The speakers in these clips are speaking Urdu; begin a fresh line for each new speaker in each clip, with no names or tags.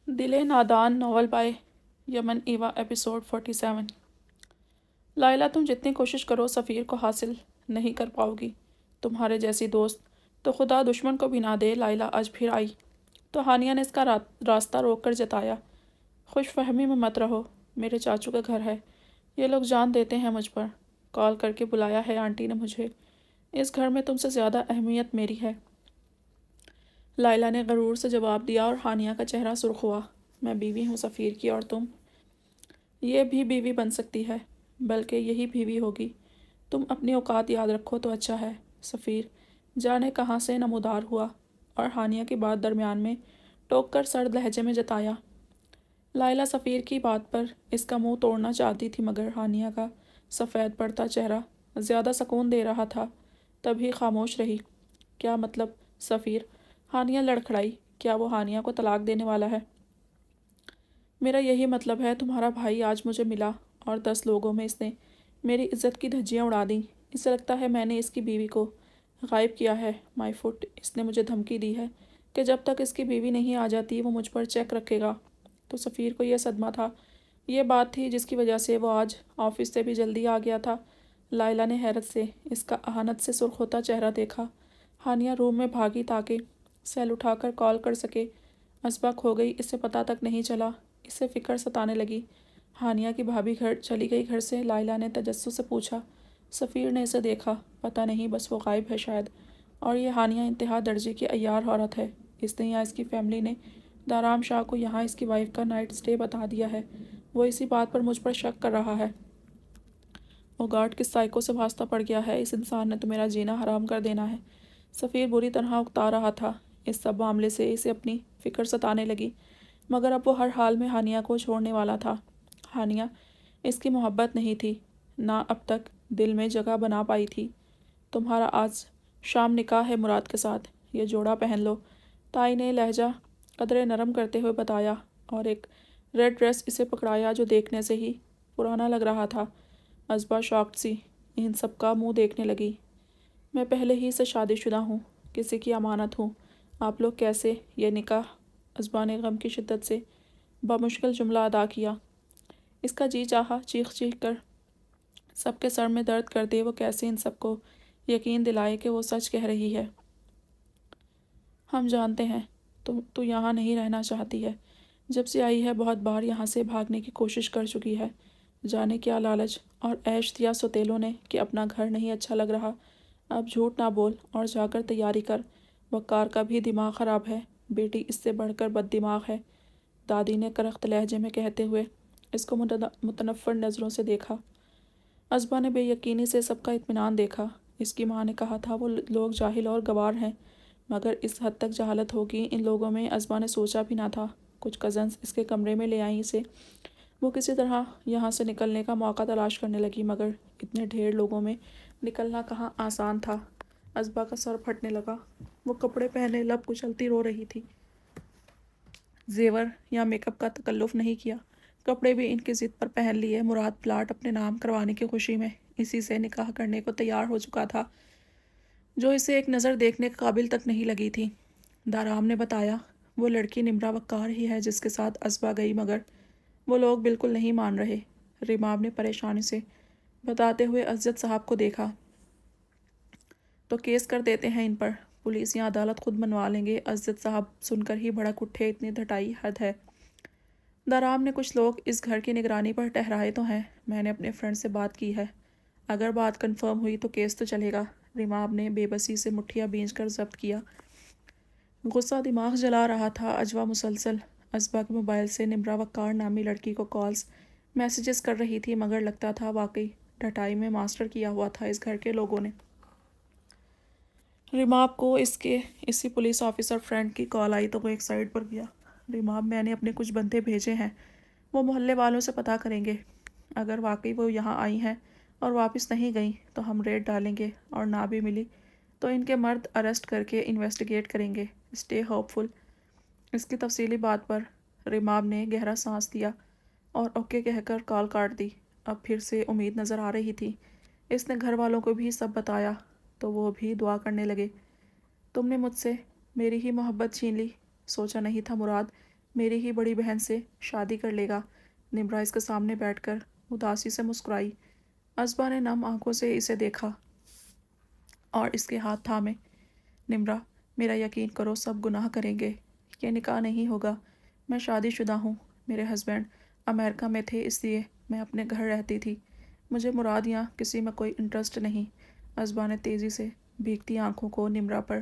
دل نادان ناول بائے یمن ایوا ایپیسوڈ 47۔ لائلہ تم جتنی کوشش کرو سفیر کو حاصل نہیں کر پاؤ گی۔ تمہارے جیسی دوست تو خدا دشمن کو بھی نہ دے۔ لائلہ آج پھر آئی تو ہانیہ نے اس کا راستہ روک کر جتایا، خوش فہمی میں مت رہو، میرے چاچو کا گھر ہے، یہ لوگ جان دیتے ہیں مجھ پر، کال کر کے بلایا ہے آنٹی نے مجھے، اس گھر میں تم سے زیادہ اہمیت میری ہے۔ لائلہ نے غرور سے جواب دیا اور ہانیہ کا چہرہ سرخ ہوا۔ میں بیوی ہوں سفیر کی اور تم؟ یہ بھی بیوی بن سکتی ہے، بلکہ یہی بیوی ہوگی۔ تم اپنی اوقات یاد رکھو تو اچھا ہے۔ سفیر جانے کہاں سے نمودار ہوا اور ہانیہ کی بات درمیان میں ٹوک کر سرد لہجے میں جتایا۔ لائلہ سفیر کی بات پر اس کا منہ توڑنا چاہتی تھی، مگر ہانیہ کا سفید پڑتا چہرہ زیادہ سکون دے رہا تھا، تبھی خاموش رہی۔ کیا مطلب سفیر؟ ہانیہ لڑکھڑائی۔ کیا وہ ہانیہ کو طلاق دینے والا ہے؟ میرا یہی مطلب ہے۔ تمہارا بھائی آج مجھے ملا اور 10 لوگوں میں اس نے میری عزت کی دھجیاں اڑا دیں۔ اسے لگتا ہے میں نے اس کی بیوی کو غائب کیا ہے۔ مائی فٹ، اس نے مجھے دھمکی دی ہے کہ جب تک اس کی بیوی نہیں آ جاتی وہ مجھ پر چیک رکھے گا۔ تو سفیر کو یہ صدمہ تھا، یہ بات تھی جس کی وجہ سے وہ آج آفس سے بھی جلدی آ گیا تھا۔ لائلہ نے حیرت سے اس کا اہانت سے سرخ ہوتا چہرہ دیکھا۔ ہانیہ روم میں بھاگی تاکہ سیل اٹھا کر کال کر سکے۔ اصبا کھو گئی، اسے پتہ تک نہیں چلا۔ اسے فکر ستانے لگی۔ ہانیہ کی بھابھی گھر چلی گئی گھر سے؟ لائلہ نے تجسس سے پوچھا۔ سفیر نے اسے دیکھا۔ پتہ نہیں، بس وہ غائب ہے شاید۔ اور یہ ہانیہ انتہا درجے کی عیار عورت ہے۔ اس نے یا اس کی فیملی نے دارام شاہ کو یہاں اس کی وائف کا نائٹ سٹے بتا دیا ہے۔ وہ اسی بات پر مجھ پر شک کر رہا ہے۔ وہ گارڈ کس سائیکو سے واسطہ پڑ گیا ہے؟ اس انسان نے تو میرا جینا حرام کر دینا ہے۔ سفیر بری طرح اکتا رہا تھا۔ اس سب معاملے سے اسے اپنی فکر ستانے لگی، مگر اب وہ ہر حال میں ہانیہ کو چھوڑنے والا تھا۔ ہانیہ اس کی محبت نہیں تھی، نہ اب تک دل میں جگہ بنا پائی تھی۔ تمہارا آج شام نکاح ہے مراد کے ساتھ، یہ جوڑا پہن لو، تائی نے لہجہ قدرے نرم کرتے ہوئے بتایا، اور ایک ریڈ ڈریس اسے پکڑایا جو دیکھنے سے ہی پرانا لگ رہا تھا۔ اصبا شاکڈ سی ان سب کا منہ دیکھنے لگی۔ میں پہلے ہی سے شادی شدہ ہوں، کسی کی امانت ہوں۔ آپ لوگ کیسے؟ یہ نکاح؟ اصبا نے غم کی شدت سے بمشکل جملہ ادا کیا۔ اس کا جی چاہا چیخ چیخ کر سب کے سر میں درد کر دے وہ کیسے ان سب کو یقین دلائے کہ وہ سچ کہہ رہی ہے۔ ہم جانتے ہیں تو یہاں نہیں رہنا چاہتی ہے۔ جب سے آئی ہے بہت بار یہاں سے بھاگنے کی کوشش کر چکی ہے۔ جانے کیا لالچ اور عیش دیا سوتیلوں نے کہ اپنا گھر نہیں اچھا لگ رہا۔ اب جھوٹ نہ بول اور جا کر تیاری کر، وقار کا بھی دماغ خراب ہے، بیٹی اس سے بڑھ کر بد دماغ ہے، دادی نے کرخت لہجے میں کہتے ہوئے اس کو متنفر نظروں سے دیکھا۔ اصبا نے بے یقینی سے سب کا اطمینان دیکھا۔ اس کی ماں نے کہا تھا وہ لوگ جاہل اور گوار ہیں، مگر اس حد تک جہالت ہوگی ان لوگوں میں اصبا نے سوچا بھی نہ تھا۔ کچھ کزنز اس کے کمرے میں لے آئیں اسے۔ وہ کسی طرح یہاں سے نکلنے کا موقع تلاش کرنے لگی، مگر اتنے ڈھیر لوگوں میں نکلنا کہاں آسان تھا۔ اصبا کا سر پھٹنے لگا۔ وہ کپڑے پہنے لب کچلتی رو رہی تھی۔ زیور یا میک اپ کا تکلف نہیں کیا، کپڑے بھی ان کی ضد پر پہن لیے۔ مراد پلاٹ اپنے نام کروانے کی خوشی میں اسی سے نکاح کرنے کو تیار ہو چکا تھا، جو اسے ایک نظر دیکھنے کے قابل تک نہیں لگی تھی۔ دارام نے بتایا وہ لڑکی نمرا وقار ہی ہے جس کے ساتھ اصبا گئی، مگر وہ لوگ بالکل نہیں مان رہے۔ ریماب نے پریشانی سے بتاتے ہوئے عزت صاحب کو دیکھا۔ تو کیس کر دیتے ہیں ان پر، پولیس یا عدالت خود منوا لیں گے۔ عزت صاحب سن کر ہی بھڑک اٹھے، اتنی دھٹائی حد ہے۔ دارام نے کچھ لوگ اس گھر کی نگرانی پر ٹہرائے تو ہیں، میں نے اپنے فرینڈ سے بات کی ہے، اگر بات کنفرم ہوئی تو کیس تو چلے گا۔ ریماب نے بے بسی سے مٹھیاں بھینچ کر ضبط کیا۔ غصہ دماغ جلا رہا تھا۔ اجوا مسلسل اصبا کے موبائل سے نمرا وقار نامی لڑکی کو کالز میسیجز کر رہی تھی، مگر لگتا تھا واقعی ڈھٹائی میں ماسٹر کیا ہوا تھا اس گھر کے لوگوں نے۔ ریماب کو اس کے اسی پولیس آفیسر فرینڈ کی کال آئی تو وہ ایک سائڈ پر گیا۔ ریماب میں نے اپنے کچھ بندے بھیجے ہیں، وہ محلے والوں سے پتہ کریں گے، اگر واقعی وہ یہاں آئی ہیں اور واپس نہیں گئیں تو ہم ریڈ ڈالیں گے، اور نہ بھی ملی تو ان کے مرد اریسٹ کر کے انویسٹیگیٹ کریں گے۔ اسٹے ہوپ فل۔ اس کی تفصیلی بات پر ریماب نے گہرا سانس دیا اور اوکے کہہ کر کال کاٹ دی۔ اب پھر سے امید نظر آ رہی تھی۔ اس نے گھر والوں کو بھی سب بتایا تو وہ بھی دعا کرنے لگے۔ تم نے مجھ سے میری ہی محبت چھین لی، سوچا نہیں تھا مراد میری ہی بڑی بہن سے شادی کر لے گا۔ نمرا اس کے سامنے بیٹھ کر اداسی سے مسکرائی۔ ازبا نے نم آنکھوں سے اسے دیکھا اور اس کے ہاتھ تھامے۔ نمرا، میرا یقین کرو، سب گناہ کریں گے، یہ نکاح نہیں ہوگا۔ میں شادی شدہ ہوں، میرے ہسبینڈ امریکہ میں تھے، اس لیے میں اپنے گھر رہتی تھی۔ مجھے مراد یہاں کسی میں کوئی انٹرسٹ نہیں۔ ازبا نے تیزی سے بھیگتی آنکھوں کو نمرا پر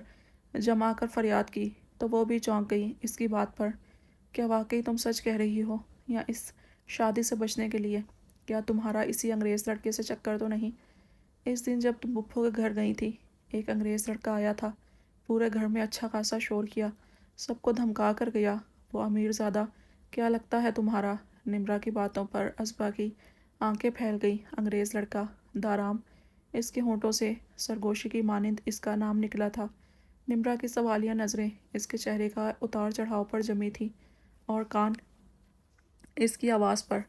جما کر فریاد کی تو وہ بھی چونک گئی اس کی بات پر۔ کیا واقعی تم سچ کہہ رہی ہو، یا اس شادی سے بچنے کے لیے؟ کیا تمہارا اسی انگریز لڑکے سے چکر تو نہیں؟ اس دن جب تم پھپھو کے گھر گئی تھی، ایک انگریز لڑکا آیا تھا، پورے گھر میں اچھا خاصا شور کیا، سب کو دھمکا کر گیا۔ وہ امیر زادہ کیا لگتا ہے تمہارا؟ نمرا کی باتوں پر ازبا کی آنکھیں پھیل گئی۔ انگریز لڑکا، دارام، اس کے ہونٹوں سے سرگوشی کی مانند اس کا نام نکلا تھا۔ نمرا کی سوالیہ نظریں اس کے چہرے کا اتار چڑھاؤ پر جمی تھی اور کان اس کی آواز پر۔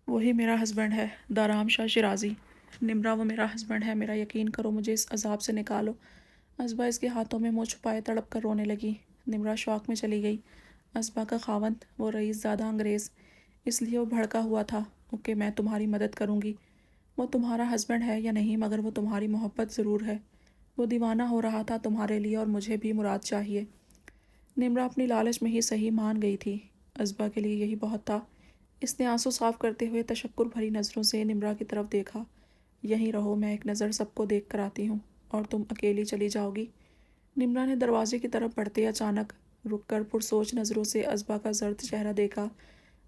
وہی میرا ہسبینڈ ہے، دارام شاہ شیرازی۔ نمرا، وہ میرا ہسبینڈ ہے، میرا یقین کرو، مجھے اس عذاب سے نکالو۔ ازبا اس کے ہاتھوں میں منہ چھپائے تڑپ کر رونے لگی۔ نمرا شوق میں چلی گئی۔ ازبا کا خاوند وہ رئیس زادہ انگریز، اس لیے وہ بھڑکا ہوا تھا۔ اوکے، میں تمہاری مدد کروں گی۔ وہ تمہارا ہسبینڈ ہے یا نہیں، مگر وہ تمہاری محبت ضرور ہے۔ وہ دیوانہ ہو رہا تھا تمہارے لیے، اور مجھے بھی مراد چاہیے۔ نمرا اپنی لالچ میں ہی صحیح مان گئی تھی۔ ازبا کے لیے یہی بہت تھا۔ اس نے آنسو صاف کرتے ہوئے تشکر بھری نظروں سے نمرا کی طرف دیکھا۔ یہیں رہو، میں ایک نظر سب کو دیکھ کر آتی ہوں، اور تم اکیلی چلی جاؤ گی؟ نمرا نے دروازے کی طرف بڑھتے اچانک رک کر پرسوچ نظروں سے ازبا کا زرد چہرہ دیکھا،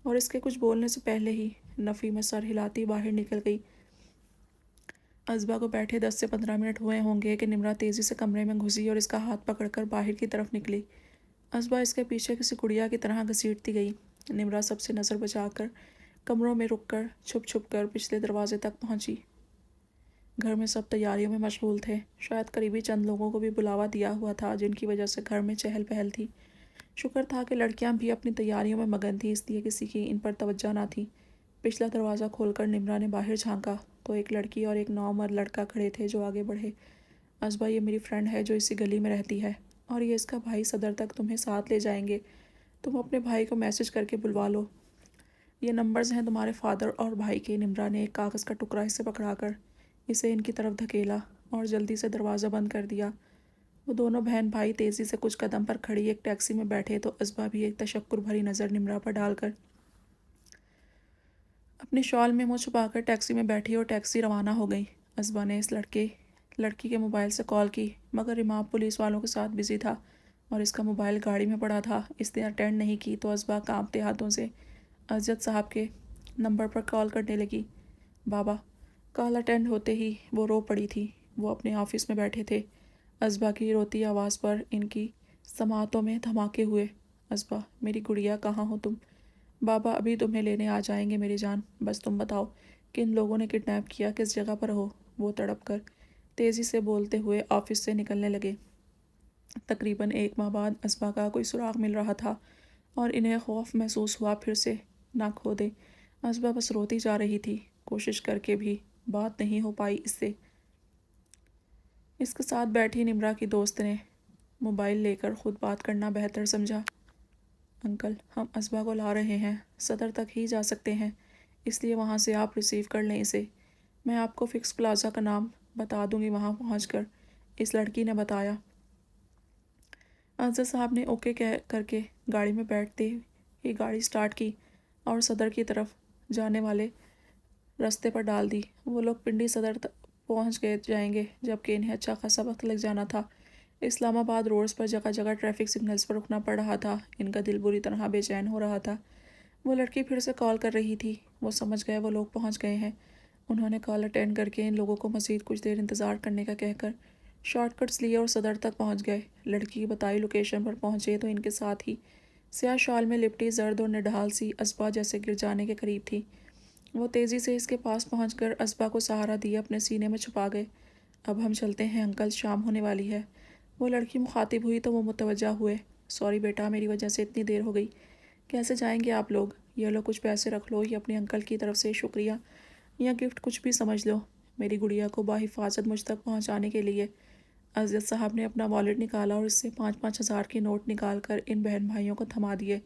اور اس کے کچھ بولنے سے پہلے ہی نفی میں سر ہلاتی باہر نکل گئی۔ ازبا کو بیٹھے 10 سے 15 منٹ ہوئے ہوں گے کہ نمرا تیزی سے کمرے میں گھسی اور اس کا ہاتھ پکڑ کر باہر کی طرف نکلی۔ ازبا اس کے پیچھے کسی گڑیا کی طرح گھسیٹتی گئی۔ نمرا سب سے نظر بچا کر کمروں میں رک کر چھپ چھپ کر پچھلے دروازے تک پہنچی۔ گھر میں سب تیاریوں میں مشغول تھے۔ شاید قریبی چند لوگوں کو بھی بلاوا دیا ہوا تھا، جن کی وجہ سے گھر میں چہل پہل تھی۔ شکر تھا کہ لڑکیاں بھی اپنی تیاریوں میں مگن تھیں، اس لیے کسی کی ان پر توجہ نہ تھی۔ پچھلا دروازہ کھول کر نمرا نے باہر جھانکا تو ایک لڑکی اور ایک نوعمر لڑکا کھڑے تھے جو آگے بڑھے۔ ازبا، یہ میری فرینڈ ہے جو اسی گلی میں رہتی ہے، اور یہ اس کا بھائی صدر تک تمہیں ساتھ لے جائیں گے۔ تم اپنے بھائی کو میسج کر کے بلوا لو۔ یہ نمبرز ہیں تمہارے فادر اور بھائی کے۔ نمرا نے ایک کاغذ کا ٹکڑا اسے پکڑا کر اسے ان کی طرف دھکیلا اور جلدی سے دروازہ بند کر دیا۔ وہ دونوں بہن بھائی تیزی سے کچھ قدم پر کھڑی ایک ٹیکسی میں بیٹھے تو ازبا بھی ایک تشکر بھری نظر نمرا پر ڈال کر اپنے شال میں منہ چھپا کر ٹیکسی میں بیٹھی اور ٹیکسی روانہ ہو گئی۔ ازبا نے اس لڑکی کے موبائل سے کال کی، مگر امام پولیس والوں کے ساتھ بزی تھا اور اس کا موبائل گاڑی میں پڑا تھا، اس نے اٹینڈ نہیں کی تو ازبا کانپتے ہاتھوں سے ازجد صاحب کے نمبر پر کال کرنے لگی۔ بابا! کال اٹینڈ ہوتے ہی وہ رو پڑی تھی۔ وہ اپنے آفس میں بیٹھے تھے۔ ازبا کی روتی آواز پر ان کی سماعتوں میں دھماکے ہوئے۔ ازبا، میری گڑیا، کہاں ہو تم؟ بابا ابھی تمہیں لینے آ جائیں گے میری جان، بس تم بتاؤ کن لوگوں نے کڈنیپ کیا، کس جگہ پر ہو؟ وہ تڑپ کر تیزی سے بولتے ہوئے آفس سے نکلنے لگے۔ تقریباً 1 ماہ بعد ازبا کا کوئی سراغ مل رہا تھا اور انہیں خوف محسوس ہوا پھر سے نہ کھو دے۔ ازبا بس روتی جا رہی تھی، کوشش کر کے بھی بات نہیں ہو پائی اس سے۔ اس کے ساتھ بیٹھی نمرا کی دوست نے موبائل لے کر خود بات کرنا بہتر سمجھا۔ انکل، ہم ازبا کو لا رہے ہیں، صدر تک ہی جا سکتے ہیں، اس لیے وہاں سے آپ ریسیو کر لیں اسے۔ میں آپ کو فکس پلازا کا نام بتا دوں گی وہاں پہنچ کر، اس لڑکی نے بتایا۔ ازجد صاحب نے اوکے کہہ کر کے گاڑی میں بیٹھتے ہی گاڑی سٹارٹ کی اور صدر کی طرف جانے والے رستے پر ڈال دی۔ وہ لوگ پنڈی صدر پہنچ جائیں گے، جبکہ انہیں اچھا خاصا وقت لگ جانا تھا۔ اسلام آباد روڈز پر جگہ جگہ ٹریفک سگنلز پر رکنا پڑ رہا تھا۔ ان کا دل بری طرح بے چین ہو رہا تھا۔ وہ لڑکی پھر سے کال کر رہی تھی۔ وہ سمجھ گئے وہ لوگ پہنچ گئے ہیں۔ انہوں نے کال اٹینڈ کر کے ان لوگوں کو مزید کچھ دیر انتظار کرنے کا کہہ کر شارٹ کٹس لیے اور صدر تک پہنچ گئے۔ لڑکی کی بتائی لوکیشن پر پہنچے تو ان کے ساتھ ہی سیاہ شال میں لپٹی زرد اور نڈھال سی ازبا جیسے گر جانے کے قریب تھی۔ وہ تیزی سے اس کے پاس پہنچ کر ازبا کو سہارا دیے اپنے سینے میں چھپا گئے۔ اب ہم چلتے ہیں انکل، شام ہونے والی ہے۔ وہ لڑکی مخاطب ہوئی تو وہ متوجہ ہوئے۔ سوری بیٹا، میری وجہ سے اتنی دیر ہو گئی۔ کیسے جائیں گے آپ لوگ؟ یہ لو کچھ پیسے رکھ لو، یہ اپنے انکل کی طرف سے شکریہ یا گفٹ کچھ بھی سمجھ لو، میری گڑیا کو بحفاظت مجھ تک پہنچانے کے لیے۔ اذیت صاحب نے اپنا والیٹ نکالا اور اس سے 5,000 کے نوٹ نکال کر ان بہن بھائیوں کو تھما دیے۔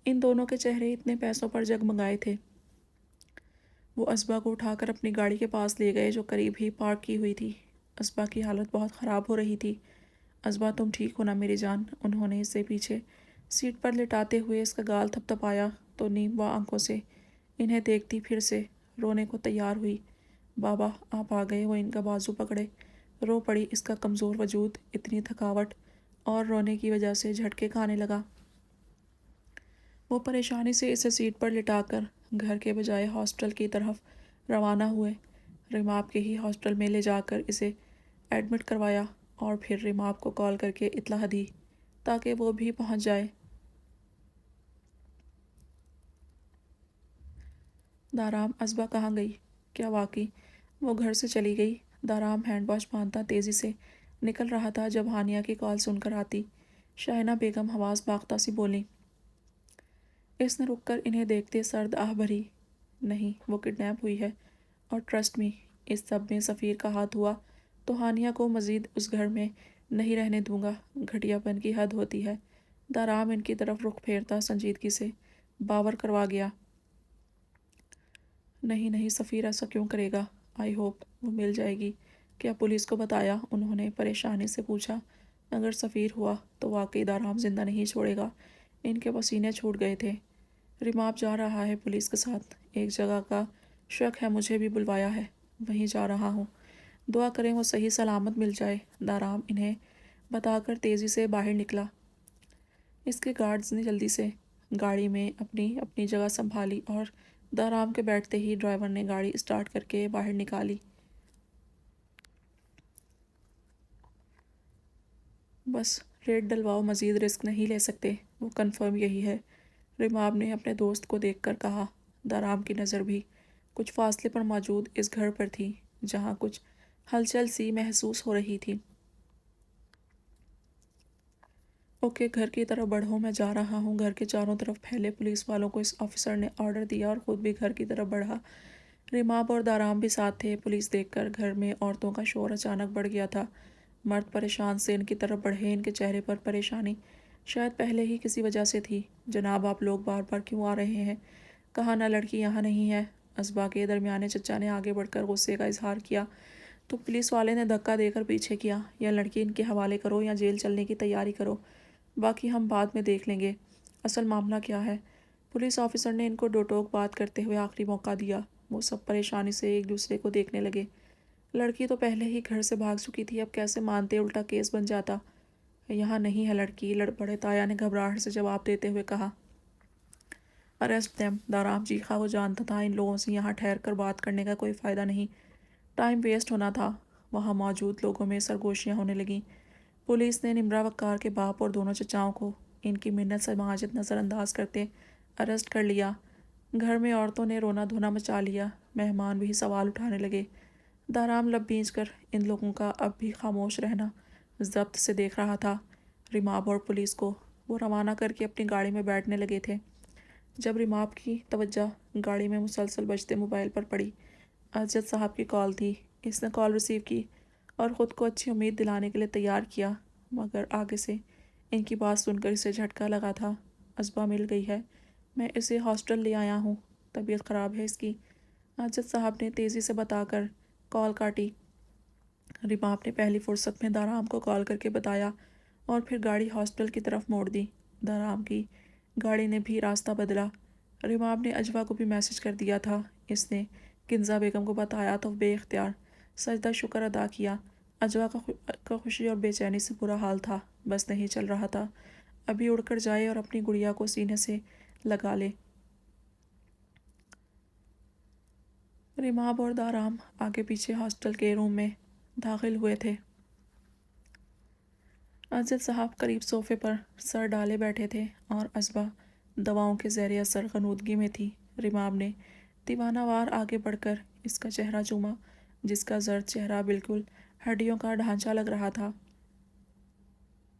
ان دونوں کے چہرے اتنے پیسوں پر جگمگائے تھے۔ وہ اسبا کو اٹھا کر اپنی گاڑی کے پاس لے گئے جو قریب ہی پارک کی ہوئی تھی۔ اسبا کی حالت بہت خراب ہو رہی تھی۔ اسبا تم ٹھیک ہو نا میری جان؟ انہوں نے اسے پیچھے سیٹ پر لٹاتے ہوئے اس کا گال تھپتھپایا تو نیموا آنکھوں سے انہیں دیکھتی پھر سے رونے کو تیار ہوئی۔ بابا آپ آ گئے۔ وہ ان کا بازو پکڑے رو پڑی۔ اس کا کمزور وجود اتنی تھکاوٹ اور رونے کی وجہ سے جھٹکے کھانے لگا۔ وہ پریشانی سے اسے سیٹ پر لٹا کر گھر کے بجائے ہاسٹل کی طرف روانہ ہوئے۔ ریماب کے ہی ہاسٹل میں لے جا کر اسے ایڈمٹ کروایا اور پھر ریماب کو کال کر کے اطلاع دی تاکہ وہ بھی پہنچ جائے۔ دارام اسبا کہاں گئی؟ کیا واقعی وہ گھر سے چلی گئی؟ دارام ہینڈ واش باندھتا تیزی سے نکل رہا تھا جب ہانیہ کی کال سن کر آتی شائنہ بیگم حواس باختہ سی بولیں۔ اس نے رک کر انہیں دیکھتے سرد آہ بھری۔ نہیں وہ کڈنیپ ہوئی ہے اور ٹرسٹ می اس سب میں سفیر کا ہاتھ ہوا تو ہانیہ کو مزید اس گھر میں نہیں رہنے دوں گا۔ گھٹیا پن کی حد ہوتی ہے۔ دارام ان کی طرف رخ پھیرتا سنجیدگی سے باور کروا گیا۔ نہیں نہیں سفیر ایسا کیوں کرے گا؟ آئی ہوپ وہ مل جائے گی۔ کیا پولیس کو بتایا؟ انہوں نے پریشانی سے پوچھا۔ اگر سفیر ہوا تو واقعی دارام زندہ نہیں چھوڑے گا۔ ان کے پسینے چھوٹ گئے تھے۔ ریماب جا رہا ہے پولیس کے ساتھ۔ ایک جگہ کا شک ہے مجھے بھی بلوایا ہے، وہیں جا رہا ہوں۔ دعا کریں وہ صحیح سلامت مل جائے۔ دارام انہیں بتا کر تیزی سے باہر نکلا۔ اس کے گارڈز نے جلدی سے گاڑی میں اپنی جگہ سنبھالی اور دارام کے بیٹھتے ہی ڈرائیور نے گاڑی اسٹارٹ کر کے باہر نکالی۔ بس ریٹ ڈلواؤ، مزید رسک نہیں لے سکتے، وہ کنفرم یہی ہے، ریماب نے اپنے دوست کو دیکھ کر کہا۔ دارام کی نظر بھی کچھ فاصلے پر موجود اس گھر پر تھی جہاں کچھ ہلچل سی محسوس ہو رہی تھی۔ اوکے گھر کی طرف بڑھو، میں جا رہا ہوں۔ گھر کے چاروں طرف پھیلے پولیس والوں کو اس آفیسر نے آرڈر دیا اور خود بھی گھر کی طرف بڑھا۔ ریماب اور دارام بھی ساتھ تھے۔ پولیس دیکھ کر گھر میں عورتوں کا شور اچانک بڑھ گیا تھا۔ مرد پریشان سے ان کی طرف بڑھے۔ ان کے چہرے پر پریشانی شاید پہلے ہی کسی وجہ سے تھی۔ جناب آپ لوگ بار بار کیوں آ رہے ہیں؟ کہا نہ لڑکی یہاں نہیں ہے۔ اسبا کے درمیانے چچا نے آگے بڑھ کر غصے کا اظہار کیا تو پولیس والے نے دھکا دے کر پیچھے کیا۔ یا لڑکی ان کے حوالے کرو یا جیل چلنے کی تیاری کرو، باقی ہم بعد میں دیکھ لیں گے۔ اصل معاملہ کیا ہے؟ پولیس آفیسر نے ان کو دو ٹوک بات کرتے ہوئے آخری موقع دیا۔ وہ سب پریشانی سے ایک دوسرے کو دیکھنے لگے۔ لڑکی تو پہلے ہی گھر سے بھاگ چکی تھی، اب کیسے مانتے؟ الٹا کیس بن جاتا۔ یہاں نہیں ہے لڑکی، بڑے تایا نے گھبراہٹ سے جواب دیتے ہوئے کہا۔ Arrest them. دارام چیخا۔ وہ جانتا تھا ان لوگوں سے یہاں ٹھہر کر بات کرنے کا کوئی فائدہ نہیں، ٹائم ویسٹ ہونا تھا۔ وہاں موجود لوگوں میں سرگوشیاں ہونے لگیں۔ پولیس نے نمرا وقار کے باپ اور دونوں چچاؤں کو ان کی منت سماجت نظر انداز کرتے اریسٹ کر لیا۔ گھر میں عورتوں نے رونا دھونا مچا لیا۔ مہمان بھی سوال اٹھانے لگے۔ دارام لب بھینچ کر ان لوگوں کا اب بھی خاموش رہنا ضبط سے دیکھ رہا تھا۔ ریماب اور پولیس کو وہ روانہ کر کے اپنی گاڑی میں بیٹھنے لگے تھے جب ریماب کی توجہ گاڑی میں مسلسل بجتے موبائل پر پڑی۔ اذیت صاحب کی کال تھی۔ اس نے کال ریسیو کی اور خود کو اچھی امید دلانے کے لیے تیار کیا، مگر آگے سے ان کی بات سن کر اسے جھٹکا لگا تھا۔ اسبا مل گئی ہے، میں اسے ہاسٹل لے آیا ہوں، طبیعت خراب ہے اس کی، اذیت صاحب نے تیزی سے بتا کر کال کاٹی۔ ریماب نے پہلی فرصت میں دارام کو کال کر کے بتایا اور پھر گاڑی ہاسٹل کی طرف موڑ دی۔ دارام کی گاڑی نے بھی راستہ بدلا۔ ریماب نے اجوا کو بھی میسج کر دیا تھا۔ اس نے کنزا بیگم کو بتایا تو بے اختیار سجدہ شکر ادا کیا۔ اجوا کا خوشی اور بے چینی سے برا حال تھا، بس نہیں چل رہا تھا ابھی اڑ کر جائے اور اپنی گڑیا کو سینے سے لگا لے۔ ریماب اور دارام آگے پیچھے ہاسٹل کے روم میں داخل ہوئے تھے۔ اذیت صاحب قریب صوفے پر سر ڈالے بیٹھے تھے اور اسبا دواؤں کے زیر اثر غنودگی میں تھی۔ ریماب نے دیوانہ وار آگے بڑھ کر اس کا چہرہ چوما جس کا زرد چہرہ بالکل ہڈیوں کا ڈھانچہ لگ رہا تھا۔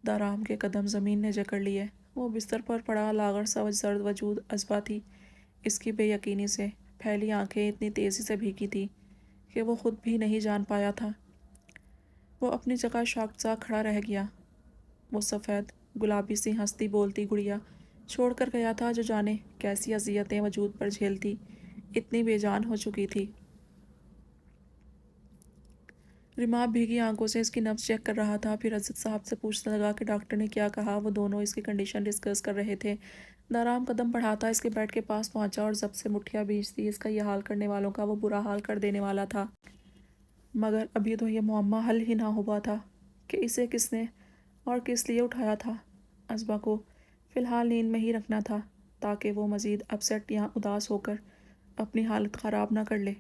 دارام کے قدم زمین نے جکڑ لیے۔ وہ بستر پر پڑا لاغر سا زرد وجود اسبا تھی۔ اس کی بے یقینی سے پھیلی آنکھیں اتنی تیزی سے بھیگی تھی کہ وہ خود بھی نہیں جان پایا تھا وہ اپنی جگہ شاک سا کھڑا رہ گیا۔ وہ سفید گلابی سی ہنستی بولتی گڑیا چھوڑ کر گیا تھا جو جانے کیسی اذیتیں وجود پر جھیلتی اتنی بے جان ہو چکی تھی۔ ریما بھیگی آنکھوں سے اس کی نبض چیک کر رہا تھا، پھر اسد صاحب سے پوچھنے لگا کہ ڈاکٹر نے کیا کہا۔ وہ دونوں اس کی کنڈیشن ڈسکس کر رہے تھے۔ نارام قدم بڑھاتا اس کے بیڈ کے پاس پہنچا اور ضبط سے مٹھیاں بھیجتی اس کا یہ حال کرنے والوں کا وہ برا حال کر دینے والا تھا۔ مگر ابھی تو یہ معمہ حل ہی نہ ہوا تھا کہ اسے کس نے اور کس لیے اٹھایا تھا۔ ازبا کو فی الحال نیند میں ہی رکھنا تھا تاکہ وہ مزید اپ سیٹ یا اداس ہو کر اپنی حالت خراب نہ کر لے۔